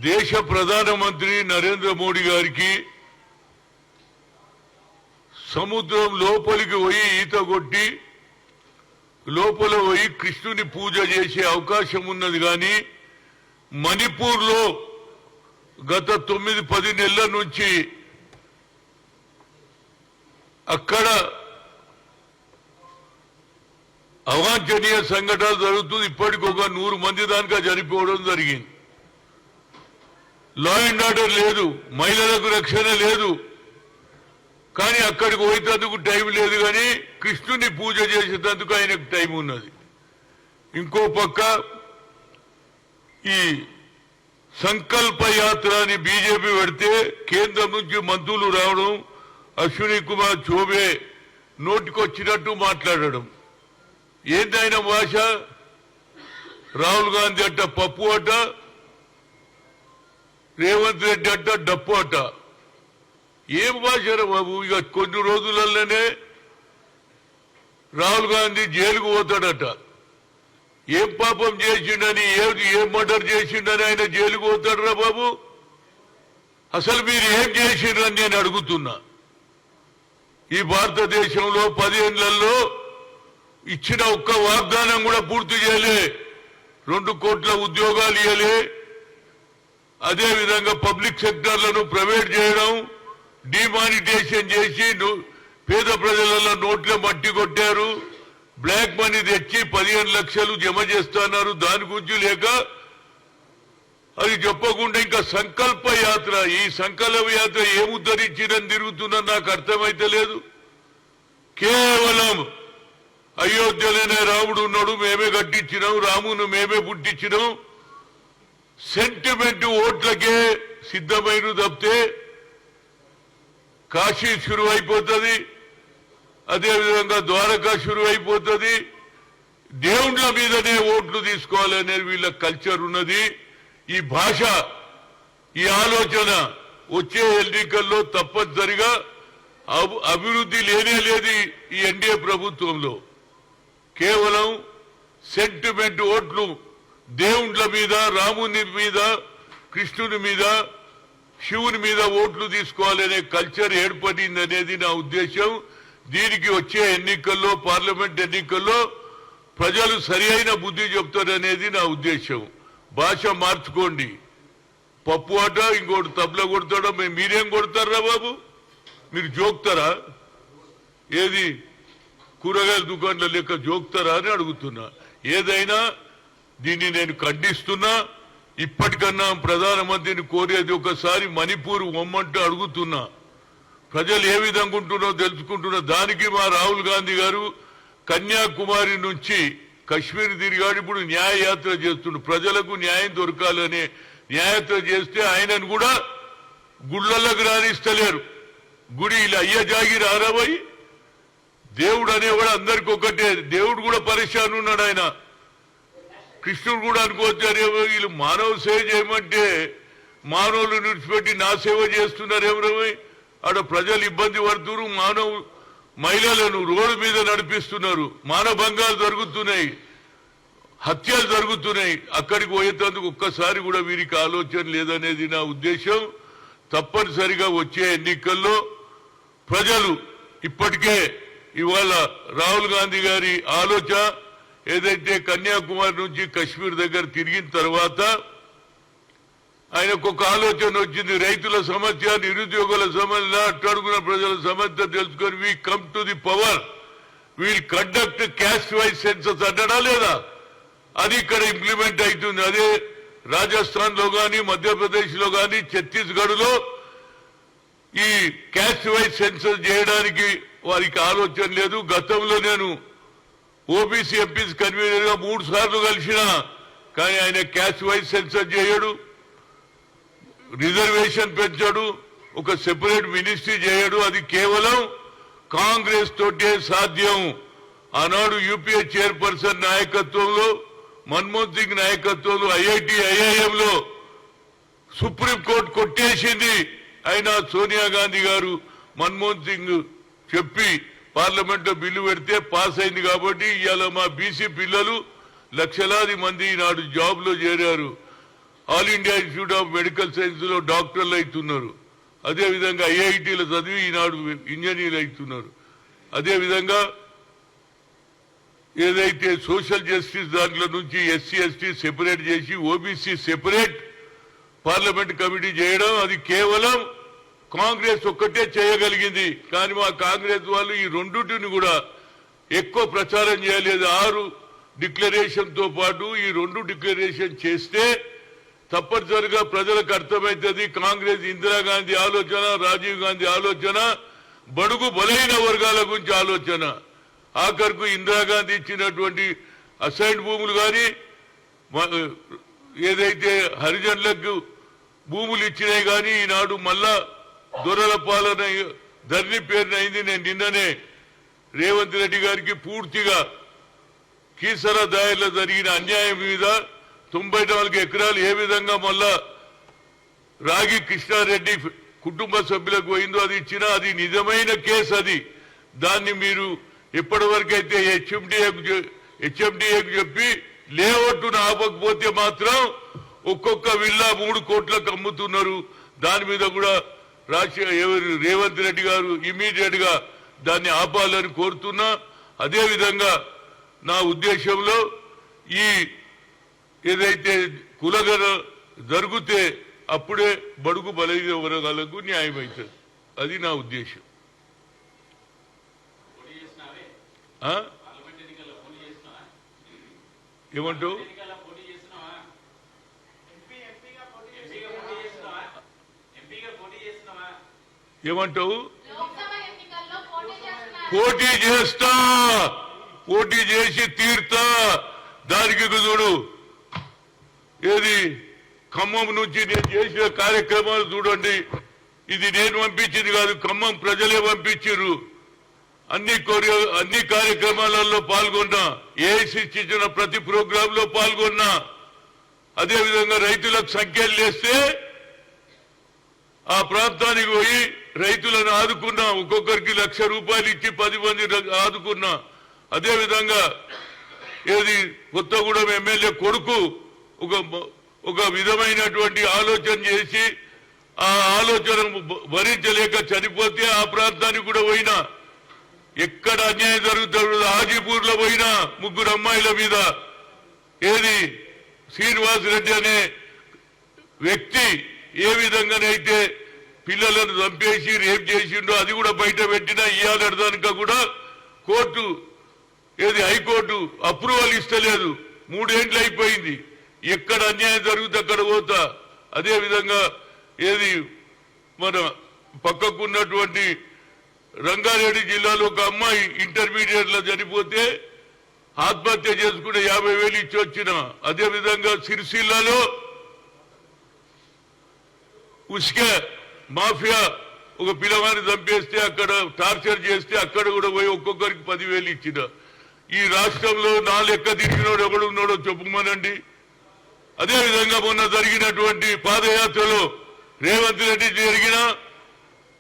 దేశ ప్రధానమంత్రి నరేంద్ర మోడీ గారికి సముద్రం లోపలికి పోయి ఈత కొట్టి లోపల పోయి కృష్ణుని పూజ చేసే అవకాశం ఉన్నది. కానీ మణిపూర్లో గత 9-10 నెలల నుంచి అక్కడ అవాంఛనీయ సంఘటనలు జరుగుతుంది. ఇప్పటికి ఒక 100 మంది దానికా చనిపోవడం జరిగింది. లా అండ్ ఆర్డర్ లేదు, మహిళలకు రక్షణ లేదు. కానీ అక్కడికి పోయేందుకు టైం లేదు. కానీ కృష్ణుని పూజ చేసేందుకు ఆయనకు టైం ఉన్నది. ఇంకో పక్క ఈ సంకల్ప యాత్ర అని బీజేపీ పెడితే కేంద్రం నుంచి మంత్రులు రావడం, అశ్విని కుమార్ చౌబే నోటికొచ్చినట్టు మాట్లాడడం. ఏందైనా భాష? రాహుల్ గాంధీ అట్ట పప్పు అట, రేవంత్ రెడ్డి అట్ట డప్పు అట. ఏం భాషరా బాబు? ఇక కొన్ని రోజులలోనే రాహుల్ గాంధీ జైలుకు పోతాడట. ఏం పాపం చేసిండని, ఏం మర్డర్ చేసిండని ఆయన జైలుకు పోతాడరా బాబు? అసలు మీరు ఏం చేసిండ్రని నేను అడుగుతున్నా. ఈ భారతదేశంలో 10 ఏళ్లలో ఇచ్చిన ఒక్క వాగ్దానం కూడా పూర్తి చేయలే. 2 కోట్ల ఉద్యోగాలు ఇవ్వలే. అదేవిధంగా పబ్లిక్ సెక్టార్లను ప్రైవేట్ చేయడం, డిమానిటైజేషన్ చేసి పేద ప్రజలలో నోట్ల మట్టి కొట్టారు. బ్లాక్ మనీ తెచ్చి 15 లక్షలు జమ చేస్తున్నారు. దాని గురించి లేక అది చెప్పకుండా ఇంకా సంకల్ప యాత్ర. ఈ సంకల్ప యాత్ర ఏముద్ధరించిందని తిరుగుతుందని నాకు అర్థమైతే లేదు. కేవలం అయోధ్యలోనే రాముడు ఉన్నాడు, మేమే కట్టించినాం, రామును మేమే పుట్టించినాం, సెంటిమెంట్ ఓట్లకే సిద్ధమైన తప్పితే కాశీ షురు అయిపోతుంది, అదేవిధంగా ద్వారకా షురు అయిపోతుంది. దేవుళ్ళ మీదనే ఓట్లు తీసుకోవాలనేది వీళ్ళ కల్చర్ ఉన్నది. ఈ భాష, ఈ ఆలోచన వచ్చే ఎన్నికల్లో తప్పనిసరిగా అభివృద్ధి లేనే లేదు. ఈ ఎన్డీఏ ప్రభుత్వంలో కేవలం సెంటిమెంట్ ఓట్లు, దేవుళ్ళ మీద, రాముని మీద, కృష్ణుని మీద, శివుని మీద ఓట్లు తీసుకోవాలనే కల్చర్ ఏర్పడింది అనేది నా ఉద్దేశం. దీనికి వచ్చే ఎన్నికల్లో, పార్లమెంట్ ఎన్నికల్లో ప్రజలు సరి అయిన బుద్ధి చెప్తారనేది నా ఉద్దేశం. భాష మార్చుకోండి. పప్పు ఆట, ఇంకోటి తబలా కొడతాడో, మీరేం కొడతారా బాబు? మీరు జోక్తారా? ఏది కూరగాయల దుకాణాల లెక్క జోక్తారా అని అడుగుతున్నా. ఏదైనా దీన్ని నేను ఖండిస్తున్నా. ఇప్పటికన్నా ప్రధానమంత్రిని కోరేది ఒకసారి మణిపూర్ ఒమ్మంటూ అడుగుతున్నా. ప్రజలు ఏ విధంగా ఉంటున్నో తెలుసుకుంటున్నా. దానికి మా రాహుల్ గాంధీ గారు కన్యాకుమారి నుంచి కశ్మీర్ తిరిగాడు. ఇప్పుడు న్యాయయాత్ర చేస్తుండు. ప్రజలకు న్యాయం దొరకాలనే న్యాయయాత్ర చేస్తే ఆయనను కూడా గుళ్ళలకు రాణిస్తలేరు. గుడి ఇలా అయ్య జాగిరి ఆరబోయి దేవుడు అనేవాడు అందరికి ఒకటే. దేవుడు కూడా పరిశాన్ ఉన్నాడు. ఆయన కృష్ణుడు కూడా అనుకోవచ్చారేమో వీళ్ళు మానవ సేవ చేయమంటే మానవులు విడిచిపెట్టి నా సేవ చేస్తున్నారేమో. ఆడ ప్రజలు ఇబ్బంది పడుతున్నారు. మహిళలను రోడ్డు మీద నడిపిస్తున్నారు. మానభంగాలు జరుగుతున్నాయి, హత్యలు జరుగుతున్నాయి. అక్కడికి పోయేందుకు ఒక్కసారి కూడా వీరికి ఆలోచన లేదనేది నా ఉద్దేశం. తప్పనిసరిగా వచ్చే ఎన్నికల్లో ప్రజలు ఇప్పటికే ఇవాళ రాహుల్ గాంధీ గారి ఆలోచన ఏదైతే కన్యాకుమారి నుంచి కశ్మీర్ దగ్గర తిరిగిన తర్వాత ఆయనకు ఒక ఆలోచన వచ్చింది. రైతుల సమస్య, నిరుద్యోగుల సమస్య, అట్టడుగున ప్రజల సమస్య తెలుసుకొని we come to the power, wheel conduct caste wise census అంటాడా లేదా? అది ఇక్కడ ఇంప్లిమెంట్ అవుతుంది. అదే రాజస్థాన్ లో గాని, మధ్యప్రదేశ్ లో గాని, ఛత్తీస్గఢ్ లో ఈ క్యాస్ట్ వైజ్ సెన్సస్ చేయడానికి వారికి ఆలోచన లేదు. గతంలో నేను ఓబీసీ ఎంపీస్ కన్వీనర్ గా 3 సార్లు కలిసిన. కానీ ఆయన క్యాస్ట్ వైజ్ సెన్సస్ చేయడు, రిజర్వేషన్ పెంచాడు, ఒక సెపరేట్ మినిస్ట్రీ చేయడు. అది కేవలం కాంగ్రెస్ తోటే సాధ్యం. ఆనాడు యూపీఏ చైర్పర్సన్ నాయకత్వంలో, మన్మోహన్ సింగ్ నాయకత్వంలో ఐఐటి, ఐఐఎంలో సుప్రీంకోర్టు కొట్టేసింది. అయినా సోనియా గాంధీ గారు, మన్మోహన్ సింగ్ చెప్పి పార్లమెంట్ లో బిల్లు పెడితే పాస్ అయింది. కాబట్టి ఇవాళ మా బీసీ పిల్లలు లక్షలాది మంది నాడు జాబ్ లో చేరారు. All India institute of medical science లో డాక్టర్లు అవుతున్నారు. అదేవిధంగా ఐఐటీలో చదివి ఈనాడు ఇంజనీర్లు అవుతున్నారు. అదేవిధంగా ఏదైతే సోషల్ జస్టిస్ దాంట్లో నుంచి ఎస్సీ ఎస్టీ సెపరేట్ చేసి ఓబీసీ సెపరేట్ పార్లమెంట్ కమిటీ చేయడం అది కేవలం కాంగ్రెస్ ఒక్కటే చేయగలిగింది. కానీ మా కాంగ్రెస్ వాళ్ళు ఈ రెండుటిని కూడా ఎక్కువ ప్రచారం చేయలేదు. 6 డిక్లరేషన్ తో పాటు ఈ 2 డిక్లరేషన్ చేస్తే తప్పనిసరిగా ప్రజలకు అర్థమవుతుంది. కాంగ్రెస్ ఇందిరాగాంధీ ఆలోచన, రాజీవ్ గాంధీ ఆలోచన, బడుగు బలైన వర్గాల గురించి ఆలోచన. ఆఖరుకు ఇందిరాగాంధీ ఇచ్చినటువంటి అసైన్ భూములు కానీ ఏదైతే హరిజనులకు భూములు ఇచ్చినాయి కానీ ఈనాడు మళ్ళా దొరల పాలన ధరణి పేరున అయింది. నేను నిన్ననే రేవంత్ రెడ్డి గారికి పూర్తిగా కీసరా దాయర్లో జరిగిన అన్యాయం మీద 94 ఎకరాలు ఏ విధంగా మళ్ళా రాగి కృష్ణారెడ్డి కుటుంబ సభ్యులకు పోయిందో అది ఇచ్చినా అది నిజమైన కేసు. అది దాన్ని మీరు ఎప్పటి వరకైతే హెచ్ఎండిఏకు చెప్పి లేఅవుట్ను ఆపకపోతే మాత్రం ఒక్కొక్క విల్లా 3 కోట్లకు అమ్ముతున్నారు. దాని మీద కూడా రేవంత్ రెడ్డి గారు ఇమీడియట్ గా దాన్ని ఆపాలని కోరుతున్నా. అదేవిధంగా నా ఉద్దేశంలో ఈ ఏదైతే కులగన జరిగితే అప్పుడే బడుగు బలైన వర్గాలకు న్యాయం అవుతుంది. అది నా ఉద్దేశం. ఏమంటావు? ఏమంటావు? పోటీ చేస్తా, పోటీ చేసి తీర్తా. దానికి చూడు ఏది ఖమ్మం నుంచి నేను చేసిన కార్యక్రమాలు చూడండి. ఇది నేను పంపించింది కాదు, ఖమ్మం ప్రజలే పంపించారు. అన్ని కార్యక్రమాలలో పాల్గొన్నా, ఏఐసిసి ఇచ్చిన ప్రతి ప్రోగ్రామ్ లో పాల్గొన్నా. అదేవిధంగా రైతులకు సంఖ్యలు లేస్తే ఆ ప్రాంతానికి పోయి రైతులను ఆదుకున్నా. ఒక్కొక్కరికి ₹1,00,000 ఇచ్చి 10 మంది ఆదుకున్నా. అదేవిధంగా ఏది కొత్తగూడెం ఎమ్మెల్యే కొడుకు ఒక విధమైనటువంటి ఆలోచన చేసి ఆ ఆలోచన భరించలేక చనిపోతే ఆ ప్రాంతానికి కూడా పోయినా. ఎక్కడ అన్యాయం జరుగుతుంది? హాజీపూర్ లో పోయినా 3 అమ్మాయిల మీద ఏది శ్రీనివాస్ రెడ్డి అనే వ్యక్తి ఏ విధంగానైతే పిల్లలను చంపేసి రేప్ చేసిండో అది కూడా బయట పెట్టినా ఇయ్యాలడదానిక కూడా కోర్టు ఏది హైకోర్టు అప్రూవల్ ఇస్తలేదు. 3 ఏళ్ళు అయిపోయింది. ఎక్కడ అన్యాయం జరుగుతుంది అక్కడ పోతా. అదేవిధంగా ఏది మన పక్కకున్నటువంటి రంగారెడ్డి జిల్లాలో ఒక అమ్మాయి ఇంటర్మీడియట్ లో చనిపోతే ఆత్మహత్య చేసుకునే 50,000 ఇచ్చి వచ్చిన. అదేవిధంగా సిరిసిల్లాలో ఉస్కే మాఫియా ఒక పిల్లవాడిని చంపేస్తే అక్కడ టార్చర్ చేస్తే అక్కడ కూడా పోయి ఒక్కొక్కరికి 10,000 ఇచ్చిన. ఈ రాష్ట్రంలో నా లెక్క తిరిగినోడు ఎవడున్నాడో చెప్పుమనండి. అదేవిధంగా మొన్న జరిగినటువంటి పాదయాత్రలో రేవంత్ రెడ్డి జరిగిన,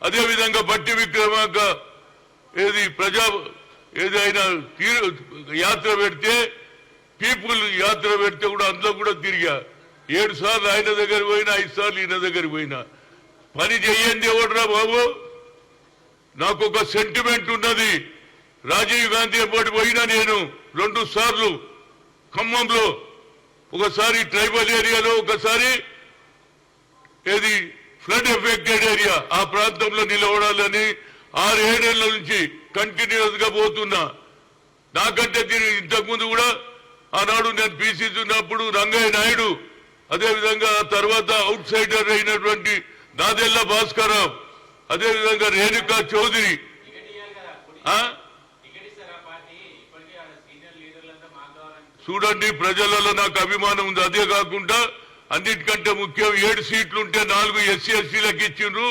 అదేవిధంగా బట్టి విక్రమార్క ఏదైనా యాత్ర పెడితే పీపుల్ యాత్ర పెడితే కూడా అందులో కూడా తిరిగా. 7 సార్లు ఆయన దగ్గర పోయినా, 5 సార్లు ఈయన దగ్గర పోయినా. పని చెయ్యండి ఎవడరా బాబు? నాకు ఒక సెంటిమెంట్ ఉన్నది. రాజీవ్ గాంధీ ఎప్పటి పోయినా నేను 2 సార్లు ఖమ్మంలో, ఒకసారి ట్రైబల్ ఏరియాలో, ఒకసారి ఏది ఫ్లడ్ ఎఫెక్టెడ్ ఏరియా ఆ ప్రాంతంలో నిలబడాలని 6-7 ఏళ్ల నుంచి కంటిన్యూస్ గా పోతున్నా. నాకంటే ఇంతకుముందు కూడా ఆనాడు నేను పీసీసీ ఉన్నప్పుడు రంగయ్య నాయుడు, అదేవిధంగా తర్వాత అవుట్ సైడర్ అయినటువంటి నాదెల్ల భాస్కరరావు, అదేవిధంగా రేణుకా చౌదరి. చూడండి, ప్రజలలో నాకు అభిమానం ఉంది. అదే కాకుండా అన్నిటికంటే ముఖ్యం 7 సీట్లు ఉంటే 4 ఎస్సీ ఎస్టీలకు ఇచ్చిండ్రు,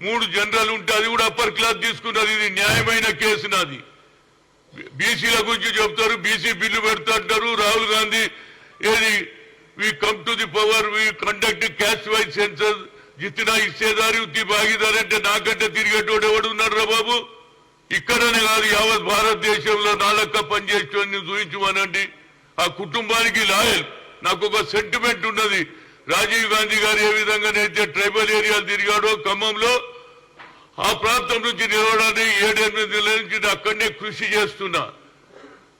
3 జనరల్ ఉంటే అది కూడా అప్పర్ క్లాస్ తీసుకున్నారు. ఇది న్యాయమైన కేసు నాది. బీసీల గురించి చెప్తారు, బీసీ బిల్లు పెడతా అంటారు. రాహుల్ గాంధీ ఏది we come to the power, we conduct caste wise census, జిత్తినా ఇచ్చేదారి ఉత్తి భాగీదారి అంటే నాకంటే తిరిగేటోడు ఎవడు ఉన్నాడు రా బాబు? ఇక్కడనే కాదు, యావత్ భారతదేశంలో నాలక్క పనిచేసేవాడిని చూపించమనండి. ఆ కుటుంబానికి లాయల్. నాకు ఒక సెంటిమెంట్ ఉన్నది. రాజీవ్ గాంధీ గారు ఏ విధంగానైతే ట్రైబల్ ఏరియాలు తిరిగాడో ఖమ్మంలో ఆ ప్రాంతం నుంచి నిలవడానికి 7-8 నెలల నుంచి అక్కడనే కృషి చేస్తున్నా.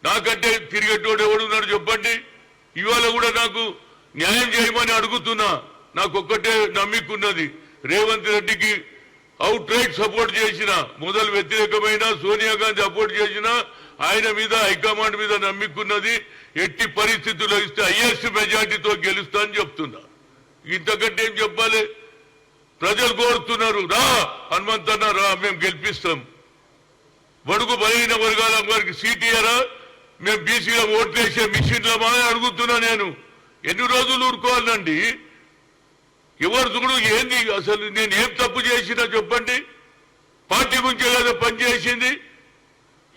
నాకంటే తిరిగేటోడు ఎవడున్నాడు చెప్పండి? ఇవాళ కూడా నాకు న్యాయం చేయమని అడుగుతున్నా. నాకు ఒక్కటే నమ్మికున్నది, రేవంత్ రెడ్డికి అవుట్ రైట్ సపోర్ట్ చేసిన, మొదలు వ్యతిరేకమైన సోనియా గాంధీ సపోర్ట్ చేసిన, ఆయన మీద హైకమాండ్ మీద నమ్మికున్నది. ఎట్టి పరిస్థితుల్లో ఇస్తే హైయెస్ట్ మెజార్టీతో గెలుస్తా అని చెప్తున్నా. ఇంతకంటే ఏం చెప్పాలి? ప్రజలు కోరుతున్నారు, రా హనుమంతన్న రా, మేము గెలిపిస్తాం. బడుగు బలహీన వర్గాల వారికి సీట్ ఇయ్యరా, మేము బీసీలో ఓట్లేసే మిషన్లమా అని అడుగుతున్నా. నేను ఎన్ని రోజులు ఊరుకోవాలండి? ఎవరు చూడు ఏంది అసలు? నేను ఏం తప్పు చేసినా చెప్పండి? పార్టీ గురించే కదా పనిచేసింది.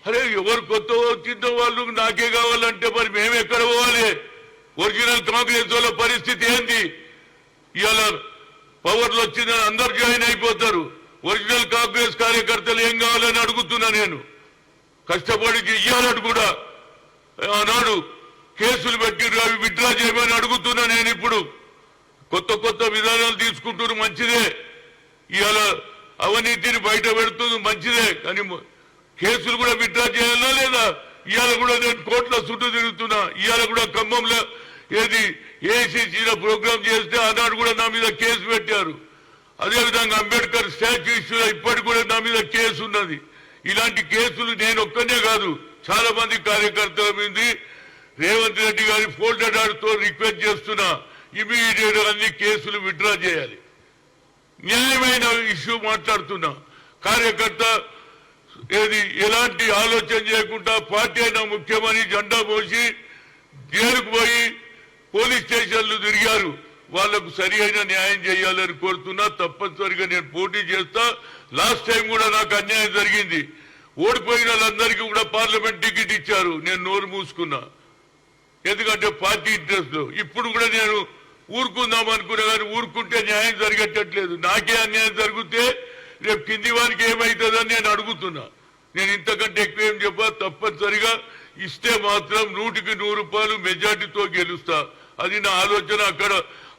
అరే ఎవరు కొత్త వచ్చిందో వాళ్ళు నాకే కావాలంటే మరి మేము ఎక్కడ పోవాలి? ఒరిజినల్ కాంగ్రెస్ వాళ్ళ పరిస్థితి ఏంది? ఇవాళ పవర్లు వచ్చిందని అందరు జాయిన్ అయిపోతారు. ఒరిజినల్ కాంగ్రెస్ కార్యకర్తలు ఏం కావాలని అడుగుతున్నా. నేను కష్టపడి ఇయ్యాలని కూడా ఆనాడు కేసులు పెట్టి అవి విత్డ్రా చేయమని అడుగుతున్నా. నేను ఇప్పుడు కొత్త విధానాలు తీసుకుంటున్నారు, మంచిదే. ఇవాళ అవినీతిని బయట పెడుతుంది, మంచిదే. కానీ కేసులు కూడా విత్డ్రా చేయాలా లేదా? ఇవాళ కూడా నేను కోర్టుల చుట్టూ తిరుగుతున్నా. ఇవాళ కూడా ఖమ్మంలో ఏది ఏఐసిసిలో ప్రోగ్రాం చేస్తే ఆనాడు కూడా నా మీద కేసు పెట్టారు. అదేవిధంగా అంబేద్కర్ స్టాచ్యూ ఇష్యూలో ఇప్పటికి కూడా నా మీద కేసు ఉన్నది. ఇలాంటి కేసులు నేను ఒక్కనే కాదు, చాలా మంది కార్యకర్తల మీద రేవంత్ రెడ్డి గారి ఫోల్డర్ తో రిక్వెస్ట్ చేస్తున్నా, ఇమీడియట్ అన్ని కేసులు విత్డ్రా చేయాలి. న్యాయమైన ఇష్యూ మాట్లాడుతున్నా. కార్యకర్త ఏది ఎలాంటి ఆలోచన చేయకుండా పార్టీ అయినా ముఖ్యమని జెండా మోసి జైలుకు పోయి పోలీస్ స్టేషన్లు తిరిగారు. వాళ్లకు సరి అయిన న్యాయం చేయాలని కోరుతున్నా. తప్పనిసరిగా నేను పోటీ చేస్తా. లాస్ట్ టైం కూడా నాకు అన్యాయం జరిగింది. ఓడిపోయిన వాళ్ళందరికీ కూడా పార్లమెంట్ టికెట్ ఇచ్చారు, నేను నోరు మూసుకున్నా. ఎందుకంటే పార్టీ ఇంట్రెస్ట్ లో. ఇప్పుడు కూడా నేను ఊరుకుందాం అనుకున్నా, కానీ ఊరుకుంటే న్యాయం జరిగేటట్లేదు. నాకే అన్యాయం జరిగితే రేపు కింది వారికి ఏమవుతుందని నేను అడుగుతున్నా. నేను ఇంతకంటే ఎక్కువ ఏం చెప్పా? తప్పనిసరిగా ఇస్తే మాత్రం 100కి 100 రూపాయలు మెజార్టీతో గెలుస్తా. అది నా ఆలోచన. అక్కడ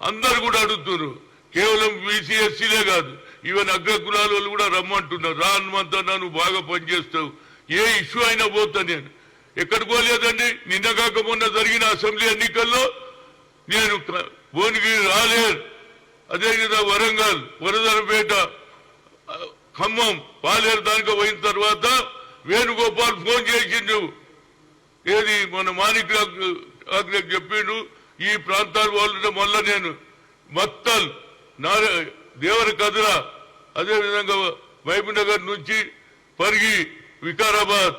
అందరు కూడా అడుగుతున్నారు, కేవలం బీసీ ఎస్సీలే కాదు, ఈవెన్ అగ్ర కులాల వాళ్ళు కూడా రమ్మంటున్నారు. రా హనుమంతన్నా, నువ్వు బాగా పనిచేస్తావు, ఏ ఇష్యూ అయినా పోతా. నేను ఎక్కడికి పోలేదండి. నిన్న కాక మొన్న జరిగిన అసెంబ్లీ ఎన్నికల్లో నేను భువనగిరి రాలేరు, అదేవిధంగా వరంగల్, వరదనపేట, ఖమ్మం, పాలేరు దానికి పోయిన తర్వాత వేణుగోపాల్ ఫోన్ చేసిండు. ఏది మన మాణిక్రాకు చెప్పిండు, ఈ ప్రాంతాల వాళ్ళు మళ్ళా నేను మత్తల్, దేవర కదిర, అదేవిధంగా మహబూబ్నగర్ నుంచి పరిగి, వికారాబాద్,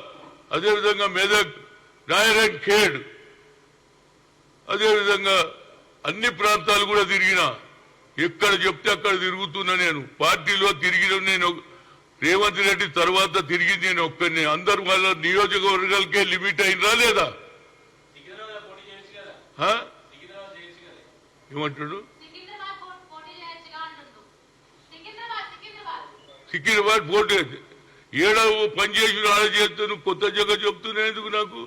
అదేవిధంగా మెదక్, నారాయణ్ ఖేడ్, అదేవిధంగా అన్ని ప్రాంతాలు కూడా తిరిగిన. ఎక్కడ చెప్తే అక్కడ తిరుగుతున్నా. నేను పార్టీలో తిరిగిన, నేను రేవంత్ రెడ్డి తర్వాత తిరిగి నేను ఒక్కరిని. అందరు వాళ్ళ నియోజకవర్గాలకే లిమిట్ అయినరా లేదా? ఏమంటాడు? సికింద్రాబాద్ పోటీ ఏడో పనిచేసి ఆడ చేస్తాను, కొత్త జగ చెప్తున్నా. ఎందుకు నాకు?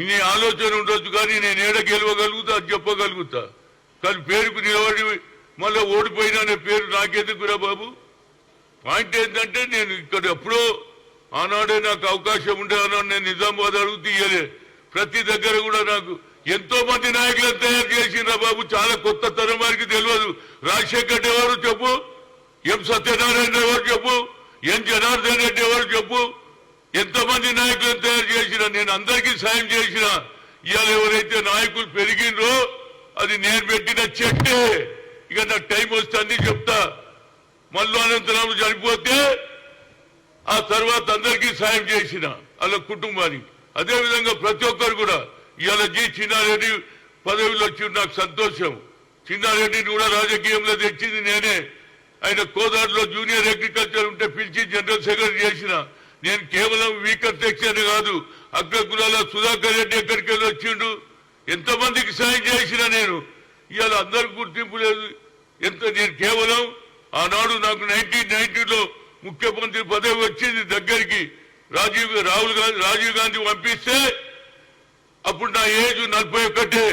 నీ ఆలోచన ఉండొచ్చు, కానీ నేను ఏడ గెలవగలుగుతా, అది చెప్పగలుగుతా. కానీ పేరుకు నిలబడి మళ్ళీ ఓడిపోయినా అనే పేరు నాకెందుకురా బాబు? పాయింట్ ఏంటంటే, నేను ఇక్కడ ఎప్పుడో ఆనాడే నాకు అవకాశం ఉండే, ఆనాడు నేను నిజామాబాద్ అడుగుతూ ఇయ్యలే. ప్రతి దగ్గర కూడా నాకు ఎంతో మంది నాయకులను తయారు చేసిండ్రా బాబు. చాలా కొత్త తరం వారికి తెలియదు. రాజశేఖర్ ఎవరు చెప్పు, ఎం సత్యనారాయణ ఎవరు చెప్పు, ఎన్ జనార్దన్ రెడ్డి ఎవరు చెప్పు. ఎంతమంది నాయకులను తయారు చేసిన, నేను అందరికీ సాయం చేసిన. ఇవాళ ఎవరైతే నాయకులు పెరిగిండ్రో అది నేను పెట్టిన చెట్టే. ఇక నాకు టైం వస్తే అన్ని చెప్తా. మల్లు అనంతరాము చనిపోతే ఆ తర్వాత అందరికీ సాయం చేసిన వాళ్ళ కుటుంబానికి. అదేవిధంగా ప్రతి ఒక్కరు కూడా ఇవాళ చిన్నారెడ్డి పదవిలో వచ్చి నాకు సంతోషం. చిన్నారెడ్డిని కూడా రాజకీయంలో తెచ్చింది నేనే. ఆయన కోదాడులో జూనియర్ అగ్రికల్చర్ ఉంటే పిలిచి జనరల్ సెక్రటరీ చేసిన. నేను కేవలం వీకర్ సెక్షన్ కాదు, అగ్ర కులాల సుధాకర్ రెడ్డి ఎక్కడికి వెళ్ళి వచ్చిండు, ఎంతమందికి సాయం చేసిన నేను. ఇవాళ అందరికి గుర్తింపు లేదు. నేను కేవలం ఆనాడు నాకు 1990లో ముఖ్యమంత్రి పదవి వచ్చింది దగ్గరికి. రాజీవ్ గాంధీ పంపిస్తే అప్పుడు నా ఏజ్ 41.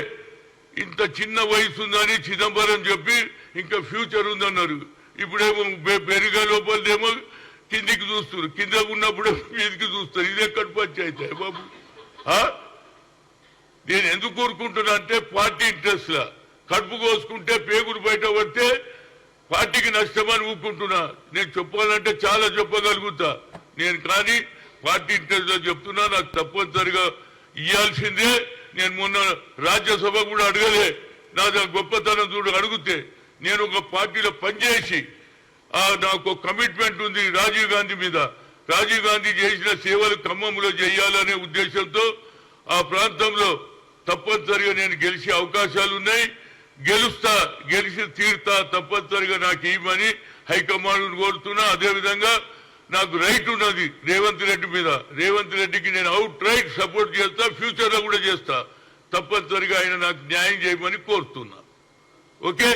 ఇంత చిన్న వయసు ఉందని చిదంబరం చెప్పి ఇంకా ఫ్యూచర్ ఉందన్నారు. ఇప్పుడేమో పెరుగా లోపలదేమో కిందికి చూస్తారు, కింద ఉన్నప్పుడు మీదికి చూస్తారు. ఇదే ఎక్కడ పంచాయితీ బాబు? నేను ఎందుకు కోరుకుంటున్నా అంటే పార్టీ ఇంట్రెస్ట్ లా కడుపు కోసుకుంటే పేగురు బయట పడితే పార్టీకి నష్టమని ఊరుకుంటున్నా. నేను చెప్పాలంటే చాలా చెప్పగలుగుతా నేను, కానీ పార్టీ ఇంట్రెస్ట్ లో చెప్తున్నా. నాకు తప్పనిసరిగా ఇవ్వాల్సిందే. నేను మొన్న రాజ్యసభ కూడా అడగలే, నా గొప్పతనం చూడు. అడిగితే నేను ఒక పార్టీలో పనిచేసి నాకు కమిట్మెంట్ ఉంది రాజీవ్ గాంధీ మీద. రాజీవ్ గాంధీ చేసిన సేవలు ఖమ్మంలో చేయాలనే ఉద్దేశంతో ఆ ప్రాంతంలో తప్పనిసరిగా నేను గెలిచే అవకాశాలు ఉన్నాయి. గెలిచి తీరుతా. తప్పనిసరిగా నాకు ఇవ్వమని హైకమాండ్ కోరుతున్నా. అదేవిధంగా నాకు రైట్ ఉన్నది రేవంత్ రెడ్డి మీద. రేవంత్ రెడ్డికి నేను అవుట్ రైట్ సపోర్ట్ చేస్తా, ఫ్యూచర్ లో కూడా చేస్తా. తప్పనిసరిగా ఆయన నాకు న్యాయం చేయమని కోరుతున్నా. Okay,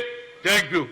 thank you.